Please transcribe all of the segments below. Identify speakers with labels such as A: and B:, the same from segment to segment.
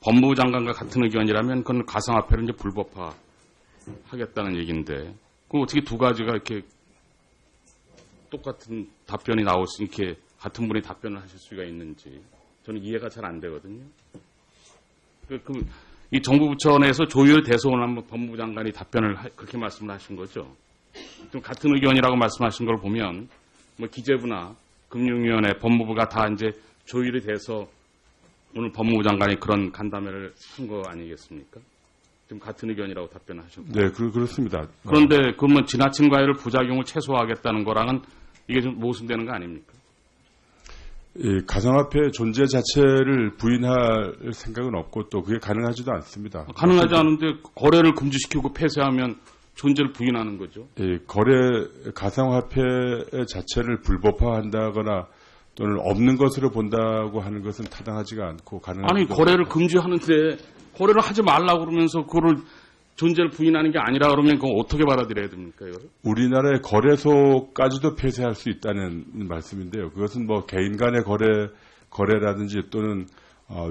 A: 법무부 장관과 같은 의견이라면 그건 가상화폐를 이제 불법화 하겠다는 얘기인데, 그 어떻게 두 가지가 이렇게 똑같은 답변이 나올 수, 이렇게 같은 분이 답변을 하실 수가 있는지 저는 이해가 잘 안 되거든요. 이 정부 부처 내에서 조율 대소원 한번 법무부 장관이 답변을 그렇게 말씀을 하신 거죠. 좀 같은 의견이라고 말씀하신 걸 보면 뭐 기재부나 금융위원회, 법무부가 다 이제 조율이 돼서 오늘 법무부 장관이 그런 간담회를 한 거 아니겠습니까? 지금 같은 의견이라고 답변을 하셨고.
B: 네, 그렇습니다.
A: 그런데 그러면 지나친 과열을 부작용을 최소화하겠다는 거랑은 이게 좀 모순되는 거 아닙니까?
B: 이 가상화폐 존재 자체를 부인할 생각은 없고 또 그게 가능하지도 않습니다.
A: 가능하지 않은데 거래를 금지시키고 폐쇄하면 존재를 부인하는 거죠.
B: 가상화폐 자체를 불법화한다거나 또는 없는 것으로 본다고 하는 것은 타당하지가 않고 가능하지도
A: 아니 거래를 금지하는데 거래를 하지 말라고 그러면서 그거를 존재를 부인하는 게 아니라 그러면 그거 어떻게 받아들여야 됩니까? 이거를?
B: 우리나라의 거래소까지도 폐쇄할 수 있다는 말씀인데요. 그것은 뭐 개인 간의 거래라든지 또는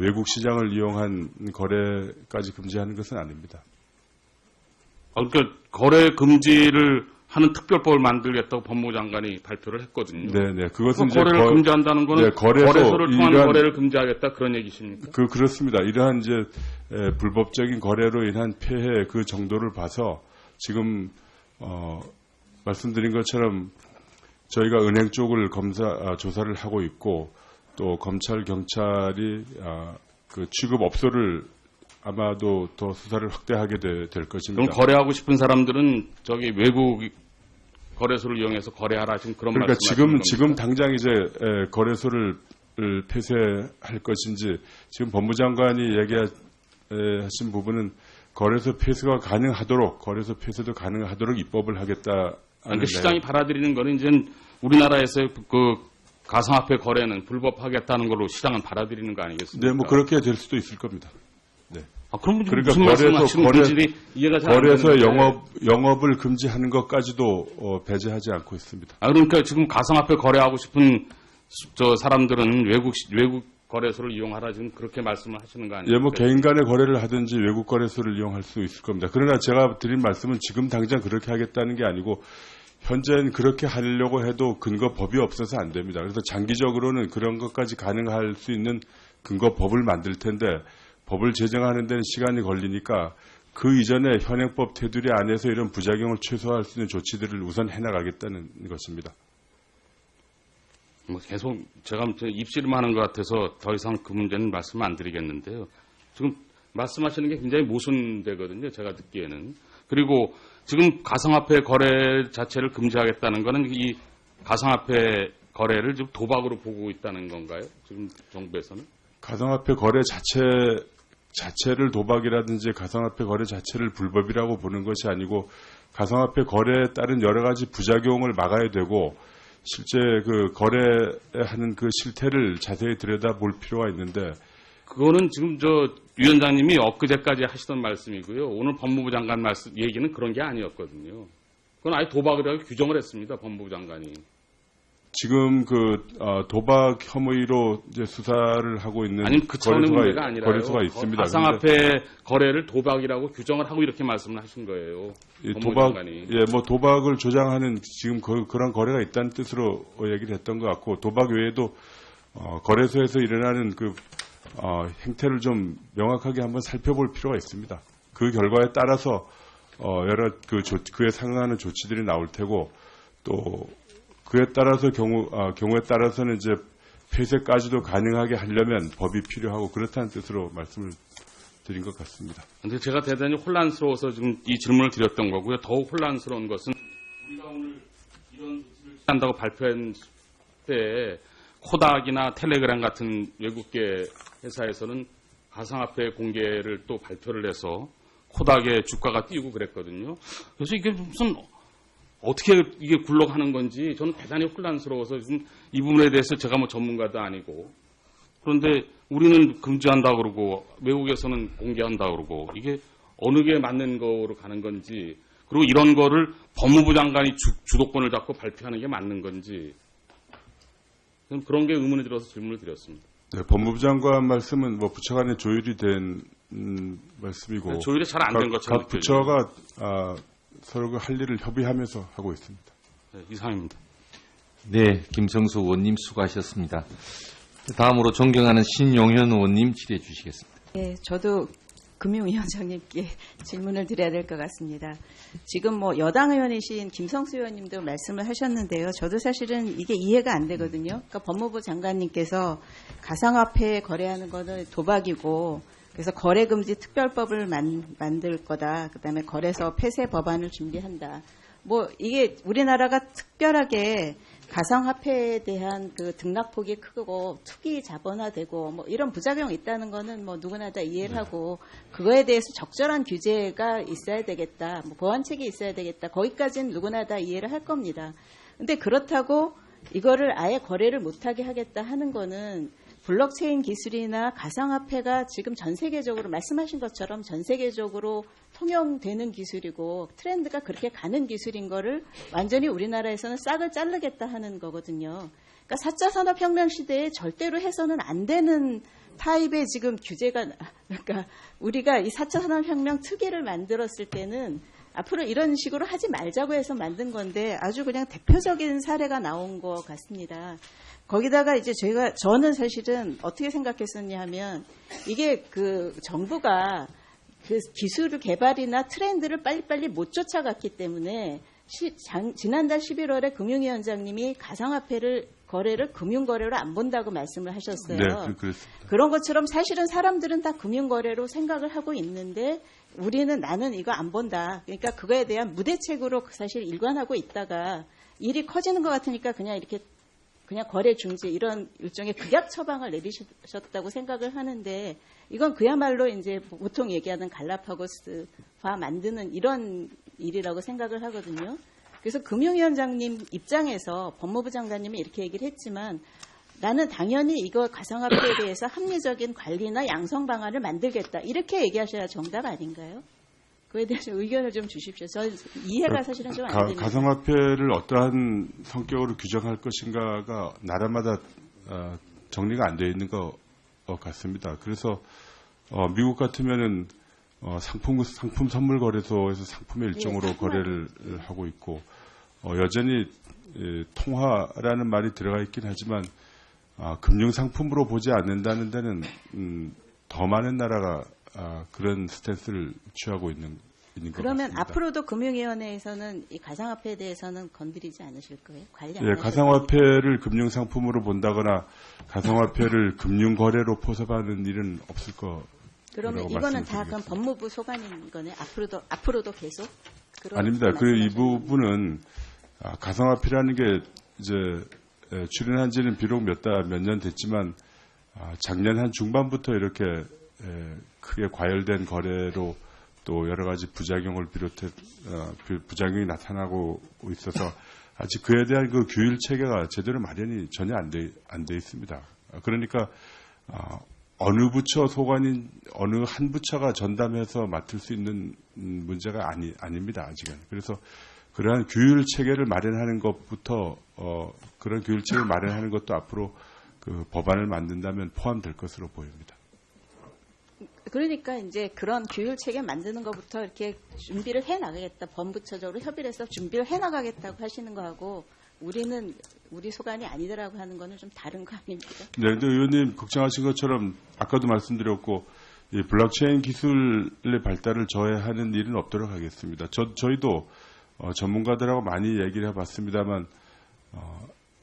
B: 외국 시장을 이용한 거래까지 금지하는 것은 아닙니다.
A: 그러니까 거래 금지를 하는 특별법을 만들겠다고 법무부 장관이 발표를 했거든요.
B: 네네. 그것은 이제
A: 거래를 금지한다는 거는
B: 네,
A: 거래소를 통한 거래를 금지하겠다 그런 얘기십니까?
B: 그렇습니다. 이러한 이제 불법적인 거래로 인한 폐해 그 정도를 봐서 지금 말씀드린 것처럼 저희가 은행 쪽을 조사를 하고 있고 또 검찰 경찰이 그 취급 업소를 아마도 더 수사를 확대하게 될 것입니다.
A: 그럼 거래하고 싶은 사람들은 저기 외국 거래소를 이용해서 거래하라 지금 그런
B: 그러니까
A: 말씀하시는
B: 지금 당장 이제 거래소를 폐쇄할 것인지 지금 법무장관이 얘기하신 부분은 거래소 폐쇄가 가능하도록 거래소 폐쇄도 가능하도록 입법을 하겠다.
A: 그러니까 시장이 받아들이는 거는 이제 우리나라에서의 그 가상화폐 거래는 불법하겠다는 걸로 시장은 받아들이는 거 아니겠습니까?
B: 네, 뭐 그렇게 될 수도 있을 겁니다. 네.
A: 그럼
B: 그러니까
A: 무슨 말씀하시는 건지 이해가 잘 안 되는데.
B: 거래소 영업을 금지하는 것까지도 배제하지 않고 있습니다.
A: 그러니까 지금 가상화폐 거래하고 싶은 저 사람들은 외국 거래소를 이용하라 지금 그렇게 말씀을 하시는 거 아니에요?
B: 예, 뭐 개인 간의 거래를 하든지 외국 거래소를 이용할 수 있을 겁니다. 그러나 제가 드린 말씀은 지금 당장 그렇게 하겠다는 게 아니고 현재는 그렇게 하려고 해도 근거법이 없어서 안 됩니다. 그래서 장기적으로는 그런 것까지 가능할 수 있는 근거법을 만들 텐데 법을 제정하는 데는 시간이 걸리니까 그 이전에 현행법 테두리 안에서 이런 부작용을 최소화할 수 있는 조치들을 우선 해나가겠다는 것입니다.
A: 뭐 계속 제가 입씨름하는 것 같아서 더 이상 그 문제는 말씀 안 드리겠는데요. 지금 말씀하시는 게 굉장히 모순되거든요. 제가 듣기에는. 그리고 지금 가상화폐 거래 자체를 금지하겠다는 거는 이 가상화폐 거래를 지금 도박으로 보고 있다는 건가요? 지금 정부에서는?
B: 가상화폐 거래 자체를 도박이라든지 가상화폐 거래 자체를 불법이라고 보는 것이 아니고 가상화폐 거래에 따른 여러 가지 부작용을 막아야 되고 실제 그 거래하는 그 실태를 자세히 들여다볼 필요가 있는데
A: 그거는 지금 저 위원장님이 엊그제까지 하시던 말씀이고요. 오늘 법무부 장관 말씀 얘기는 그런 게 아니었거든요. 그건 아예 도박이라고 규정을 했습니다. 법무부 장관이.
B: 지금 그 도박 혐의로 이제 수사를 하고 있는
A: 아니면 그 차원의 문제가 아니라
B: 거래소가 있습니다.
A: 가상화폐 거래를 도박이라고 규정을 하고 이렇게 말씀을 하신 거예요.
B: 뭐 도박을 조장하는 지금 그런 거래가 있다는 뜻으로 얘기를 했던 것 같고 도박 외에도 거래소에서 일어나는 그 행태를 좀 명확하게 한번 살펴볼 필요가 있습니다. 그 결과에 따라서 여러 그에 상응하는 조치들이 나올 테고 또 그에 따라서 경우에 따라서는 이제 폐쇄까지도 가능하게 하려면 법이 필요하고 그렇다는 뜻으로 말씀을 드린 것 같습니다.
A: 근데 제가 대단히 혼란스러워서 지금 이 질문을 드렸던 거고요. 더욱 혼란스러운 것은 우리가 오늘 이런 조치를 한다고 발표한 때 코닥이나 텔레그램 같은 외국계 회사에서는 가상화폐 공개를 또 발표를 해서 코닥의 주가가 뛰고 그랬거든요. 그래서 이게 무슨 어떻게 이게 굴러가는 건지 저는 대단히 혼란스러워서 지금 이 부분에 대해서 제가 뭐 전문가도 아니고 그런데 우리는 금지한다 그러고 외국에서는 공개한다 그러고 이게 어느 게 맞는 거로 가는 건지 그리고 이런 거를 법무부 장관이 주도권을 잡고 발표하는 게 맞는 건지 그런 게 의문이 들어서 질문을 드렸습니다.
B: 네, 법무부 장관 말씀은 뭐 부처 간에 조율이 된 말씀이고
A: 조율이 잘 안 된 것처럼
B: 각 부처가 서로 그 할 일을 협의하면서 하고 있습니다.
A: 네, 이상입니다.
C: 네, 김성수 의원님 수고하셨습니다. 다음으로 존경하는 신용현 의원님 질의해 주시겠습니다.
D: 네, 저도 금융위원장님께 질문을 드려야 될 것 같습니다. 지금 뭐 여당 의원이신 김성수 의원님도 말씀을 하셨는데요. 저도 사실은 이게 이해가 안 되거든요. 그러니까 법무부 장관님께서 가상화폐 거래하는 거는 도박이고 그래서 거래금지 특별법을 만들 거다. 그다음에 거래소 폐쇄 법안을 준비한다. 뭐 이게 우리나라가 특별하게 가상화폐에 대한 그 등락폭이 크고 투기 자본화되고 뭐 이런 부작용이 있다는 거는 뭐 누구나 다 이해를 하고 그거에 대해서 적절한 규제가 있어야 되겠다. 뭐 보완책이 있어야 되겠다. 거기까지는 누구나 다 이해를 할 겁니다. 근데 그렇다고 이거를 아예 거래를 못하게 하겠다 하는 거는 블록체인 기술이나 가상화폐가 지금 전 세계적으로 말씀하신 것처럼 전 세계적으로 통용되는 기술이고 트렌드가 그렇게 가는 기술인 거를 완전히 우리나라에서는 싹을 자르겠다 하는 거거든요. 그러니까 4차 산업혁명 시대에 절대로 해서는 안 되는 타입의 지금 규제가 그러니까 우리가 이 4차 산업혁명 특위를 만들었을 때는 앞으로 이런 식으로 하지 말자고 해서 만든 건데 아주 그냥 대표적인 사례가 나온 것 같습니다. 거기다가 이제 저는 사실은 어떻게 생각했었냐 하면 이게 그 정부가 그 기술 개발이나 트렌드를 빨리빨리 못 쫓아갔기 때문에 지난달 11월에 금융위원장님이 가상화폐를 거래를 금융거래로 안 본다고 말씀을 하셨어요.
B: 네, 그렇습니다.
D: 그런 것처럼 사실은 사람들은 다 금융거래로 생각을 하고 있는데 나는 이거 안 본다. 그러니까 그거에 대한 무대책으로 사실 일관하고 있다가 일이 커지는 것 같으니까 그냥 거래 중지 이런 일종의 극약 처방을 내리셨다고 생각을 하는데 이건 그야말로 이제 보통 얘기하는 갈라파고스화 만드는 이런 일이라고 생각을 하거든요. 그래서 금융위원장님 입장에서 법무부 장관님이 이렇게 얘기를 했지만 나는 당연히 이거 가상화폐에 대해서 합리적인 관리나 양성 방안을 만들겠다. 이렇게 얘기하셔야 정답 아닌가요? 그에 대해서 의견을 좀 주십시오. 저 이해가 사실은 좀 안 됩니다.
B: 가상화폐를 어떠한 성격으로 규정할 것인가가 나라마다 정리가 안 되어 있는 것 같습니다. 그래서 미국 같으면은 상품 선물 거래소에서 상품의 일종으로 거래를 하고 있고 여전히 통화라는 말이 들어가 있긴 하지만 금융 상품으로 보지 않는다는 데는 더 많은 나라가 그런 스탠스를 취하고 있는 것
D: 그러면
B: 같습니다.
D: 앞으로도 금융위원회에서는 이 가상화폐에 대해서는 건드리지 않으실 거예요? 관리 안
B: 예,
D: 하실
B: 가상화폐를 금융 상품으로 본다거나 가상화폐를 금융 거래로 포섭하는 일은 없을 거.
D: 그러면 이거는 다 그럼 법무부 소관인 거네. 앞으로도 계속.
B: 아닙니다. 이 부분은 가상화폐라는 게 이제 출연한 지는 비록 몇 년 됐지만 작년 한 중반부터 이렇게 크게 과열된 거래로 또 여러 가지 부작용을 비롯해 부작용이 나타나고 있어서 아직 그에 대한 그 규율 체계가 제대로 마련이 전혀 안 돼 있습니다. 그러니까 어느 부처 소관인 어느 한 부처가 전담해서 맡을 수 있는 문제가 아닙니다. 아직은. 그래서 그러한 규율 체계를 마련하는 것부터 그런 규율 체계를 마련하는 것도 앞으로 그 법안을 만든다면 포함될 것으로 보입니다.
D: 그러니까 이제 그런 규율 체계 만드는 것부터 이렇게 준비를 해 나가겠다. 범부처적으로 협의를 해서 준비를 해 나가겠다고 하시는 거하고 우리 소관이 아니더라고 하는 거는 좀 다른 거 아닙니까?
B: 네, 근데 의원님 걱정하신 것처럼 아까도 말씀드렸고 이 블록체인 기술의 발달을 저해하는 일은 없도록 하겠습니다. 저희도 전문가들하고 많이 얘기를 해봤습니다만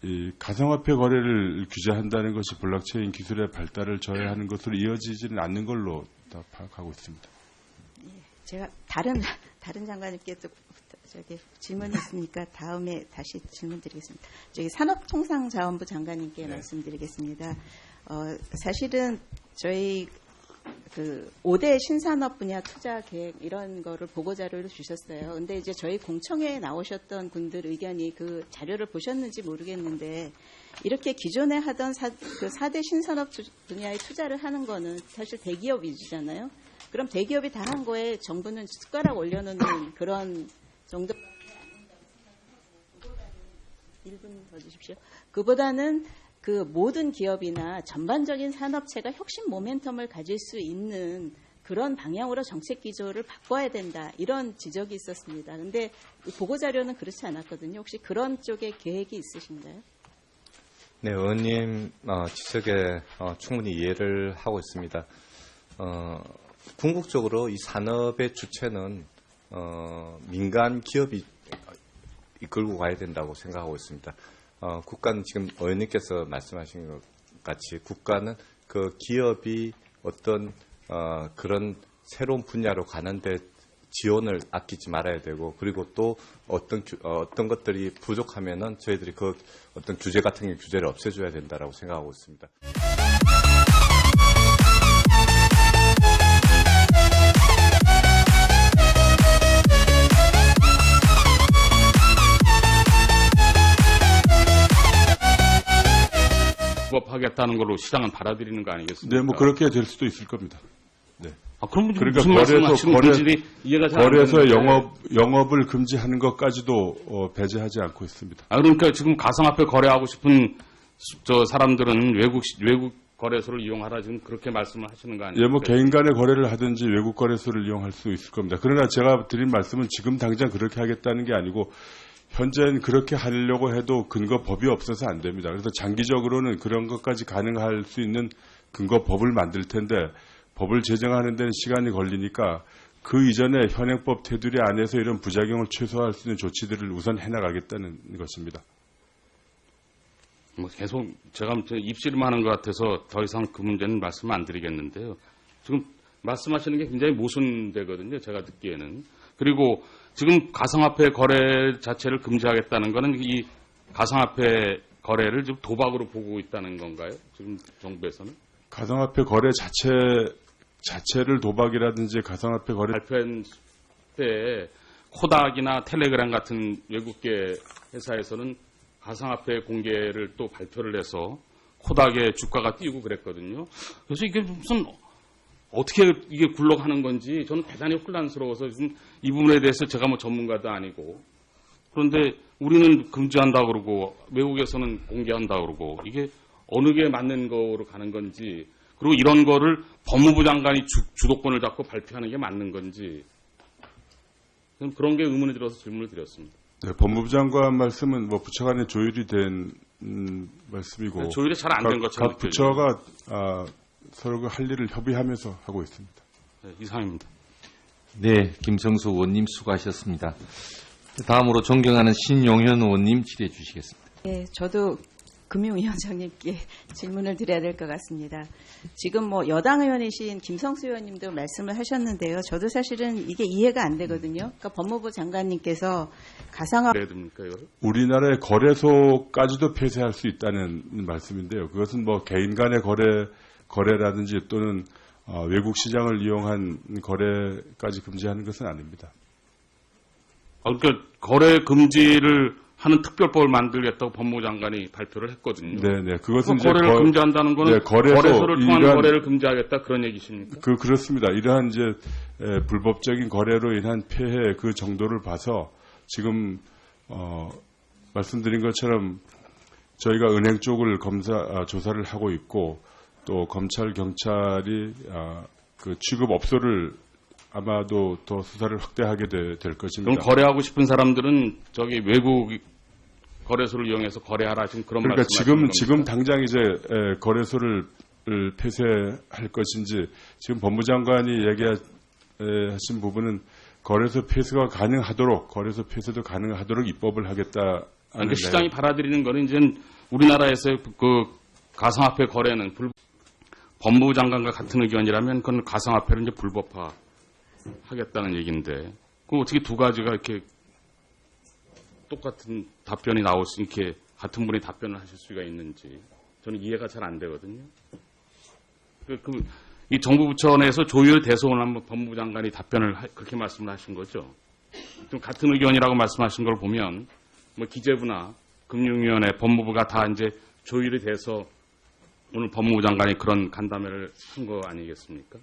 B: 이 가상화폐 거래를 규제한다는 것이 블록체인 기술의 발달을 저해하는 것으로 이어지지는 않는 걸로 다 파악하고 있습니다.
D: 예, 제가 다른 장관님께 또 질문이 있으니까 다음에 다시 질문드리겠습니다. 산업통상자원부 장관님께 말씀드리겠습니다. 사실은 저희 그 5대 신산업 분야 투자 계획 이런 거를 보고자료를 주셨어요. 근데 이제 저희 공청회에 나오셨던 분들 의견이 그 자료를 보셨는지 모르겠는데 이렇게 기존에 하던 그 4대 신산업 분야에 투자를 하는 거는 사실 대기업 위주잖아요. 그럼 대기업이 다 한 거에 정부는 숟가락 올려놓는 그런 정도 1분 더 주십시오. 그보다는 그 모든 기업이나 전반적인 산업체가 혁신 모멘텀을 가질 수 있는 그런 방향으로 정책 기조를 바꿔야 된다. 이런 지적이 있었습니다. 그런데 보고자료는 그렇지 않았거든요. 혹시 그런 쪽에 계획이 있으신가요?
E: 네, 의원님 지적에 충분히 이해를 하고 있습니다. 궁극적으로 이 산업의 주체는 민간 기업이 이끌고 가야 된다고 생각하고 있습니다. 국가는 지금 의원님께서 말씀하신 것 같이 국가는 그 기업이 어떤 그런 새로운 분야로 가는데 지원을 아끼지 말아야 되고, 그리고 또 어떤 것들이 부족하면은 저희들이 그 어떤 규제 같은 게 규제를 없애줘야 된다라고 생각하고 있습니다.
A: 하겠다는 걸로 시장은 받아들이는 거 아니겠습니까?
B: 네, 뭐 그렇게 될 수도 있을 겁니다. 네.
A: 그럼
B: 그러니까
A: 무슨 말씀하시는 건지 이해가 잘 안
B: 거래소
A: 되는데.
B: 영업을 금지하는 것까지도 배제하지 않고 있습니다.
A: 그러니까 지금 가상화폐 거래하고 싶은 사람들은 외국 거래소를 이용하라 지금 그렇게 말씀을 하시는 거 아니에요?
B: 예, 뭐 개인 간의 거래를 하든지 외국 거래소를 이용할 수 있을 겁니다. 그러나 제가 드린 말씀은 지금 당장 그렇게 하겠다는 게 아니고 현재는 그렇게 하려고 해도 근거 법이 없어서 안 됩니다. 그래서 장기적으로는 그런 것까지 가능할 수 있는 근거 법을 만들 텐데 법을 제정하는 데는 시간이 걸리니까 그 이전에 현행법 테두리 안에서 이런 부작용을 최소화할 수 있는 조치들을 우선 해나가겠다는 것입니다.
A: 뭐 계속 제가 입씨름 하는 것 같아서 더 이상 그 문제는 말씀 안 드리겠는데요. 지금 말씀하시는 게 굉장히 모순되거든요. 제가 듣기에는. 그리고 지금 가상화폐 거래 자체를 금지하겠다는 거는 이 가상화폐 거래를 지금 도박으로 보고 있다는 건가요? 지금 정부에서는?
B: 가상화폐 거래 자체를 도박이라든지 가상화폐 거래
A: 발표한 때 코닥이나 텔레그램 같은 외국계 회사에서는 가상화폐 공개를 또 발표를 해서 코닥의 주가가 뛰고 그랬거든요. 그래서 이게 무슨 어떻게 이게 굴러가는 건지 저는 대단히 혼란스러워서 지금 이 부분에 대해서 제가 뭐 전문가도 아니고, 그런데 우리는 금지한다 그러고 외국에서는 공개한다 그러고 이게 어느 게 맞는 거로 가는 건지, 그리고 이런 거를 법무부 장관이 주도권을 잡고 발표하는 게 맞는 건지 그런 게 의문이 들어서 질문을 드렸습니다.
B: 네, 법무부 장관 말씀은 뭐 부처 간에 조율이 된 말씀이고
A: 조율이 잘 안 된 것처럼
B: 각 부처가 서로 할 일을 협의하면서 하고 있습니다.
A: 네, 이상입니다.
C: 네, 김성수 의원님 수고하셨습니다. 다음으로 존경하는 신용현 의원님 질의해 주시겠습니다.
D: 네, 저도 금융위원장님께 질문을 드려야 될 것 같습니다. 지금 뭐 여당 의원이신 김성수 의원님도 말씀을 하셨는데요. 저도 사실은 이게 이해가 안 되거든요. 그러니까 법무부 장관님께서 가상화폐
A: 왜 됩니까 이거를?
B: 우리나라의 거래소까지도 폐쇄할 수 있다는 말씀인데요. 그것은 뭐 개인 간의 거래라든지 또는 외국 시장을 이용한 거래까지 금지하는 것은 아닙니다.
A: 그러니까 거래 금지를 하는 특별법을 만들겠다고 법무부 장관이 발표를 했거든요.
B: 네. 그것은 이제
A: 거래를 금지한다는 거는
B: 네,
A: 거래소를 통한
B: 이러한,
A: 거래를 금지하겠다 그런 얘기십니까?
B: 그렇습니다. 이러한 이제 불법적인 거래로 인한 폐해 그 정도를 봐서 지금 말씀드린 것처럼 저희가 은행 쪽을 조사를 하고 있고 또 검찰 경찰이 그 취급 업소를 아마도 더 수사를 확대하게 될 것입니다.
A: 그럼 거래하고 싶은 사람들은 저기 외국 거래소를 이용해서 거래하라 지금 그런
B: 그러니까
A: 말씀하시는
B: 지금
A: 겁니까?
B: 당장 이제 거래소를 폐쇄할 것인지 지금 법무장관이 얘기하신 부분은 거래소 폐쇄가 가능하도록 거래소 폐쇄도 가능하도록 입법을 하겠다.
A: 그러니까 시장이 받아들이는 거는 이제 우리나라에서의 그 가상화폐 거래는 법무부 장관과 같은 의견이라면 그건 가상화폐를 이제 불법화 하겠다는 얘기인데, 그 어떻게 두 가지가 이렇게 똑같은 답변이 나올 수, 이렇게 같은 분이 답변을 하실 수가 있는지 저는 이해가 잘 안 되거든요. 이 정부 부처 내에서 조율 대소를 한번 법무부 장관이 답변을 그렇게 말씀을 하신 거죠. 좀 같은 의견이라고 말씀하신 걸 보면 뭐 기재부나 금융위원회, 법무부가 다 이제 조율이 돼서 오늘 법무부 장관이 그런 간담회를 한 거 아니겠습니까?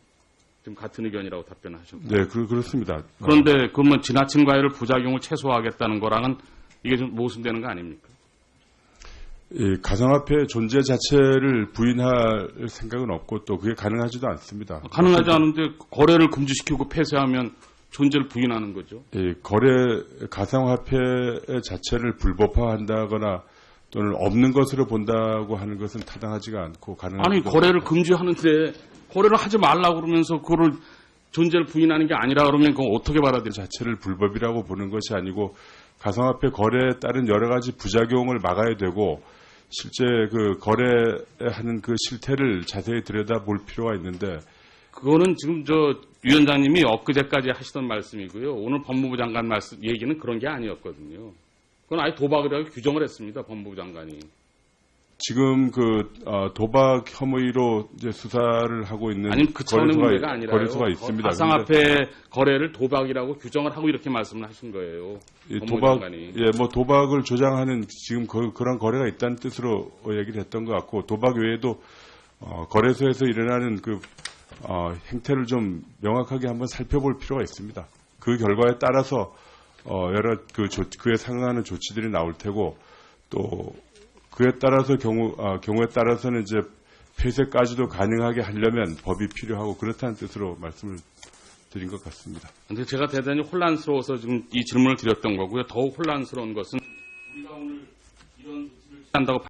A: 지금 같은 의견이라고 답변하셨고.
B: 네, 그렇습니다.
A: 그런데 그러면 지나친 과열을 부작용을 최소화하겠다는 거랑은 이게 좀 모순되는 거 아닙니까?
B: 이 가상화폐 존재 자체를 부인할 생각은 없고 또 그게 가능하지도 않습니다.
A: 가능하지 않은데 거래를 금지시키고 폐쇄하면 존재를 부인하는 거죠.
B: 이 가상화폐 자체를 불법화한다거나 또는 없는 것으로 본다고 하는 것은 타당하지가 않고
A: 아니 거래를 금지하는데 거래를 하지 말라고 그러면서 그거를 존재를 부인하는 게 아니라 그러면 그건 어떻게 받아들여요?
B: 자체를 불법이라고 보는 것이 아니고 가상화폐 거래에 따른 여러 가지 부작용을 막아야 되고 실제 그 거래하는 그 실태를 자세히 들여다볼 필요가 있는데
A: 그거는 지금 저 위원장님이 엊그제까지 하시던 말씀이고요. 오늘 법무부 장관 말씀 얘기는 그런 게 아니었거든요. 그건 아예 도박이라고 규정을 했습니다. 법무부 장관이.
B: 지금 도박 혐의로 이제 수사를 하고 있는
A: 아니면 그 차원의 문제가 아니라요.
B: 거래소가 있습니다.
A: 가상화폐 거래를 도박이라고 규정을 하고 이렇게 말씀을 하신 거예요. 법무부 장관이.
B: 도박을 조장하는 지금 그런 거래가 있다는 뜻으로 얘기를 했던 것 같고 도박 외에도 거래소에서 일어나는 행태를 좀 명확하게 한번 살펴볼 필요가 있습니다. 그 결과에 따라서 여러 그에 상응하는 조치들이 나올 테고 또 그에 따라서 경우에 따라서는 이제 폐쇄까지도 가능하게 하려면 법이 필요하고 그렇다는 뜻으로 말씀을 드린 것 같습니다.
A: 근데 제가 대단히 혼란스러워서 지금 이 질문을 드렸던 거고요. 더욱 혼란스러운 것은 우리가 오늘 이런 조치를 한다고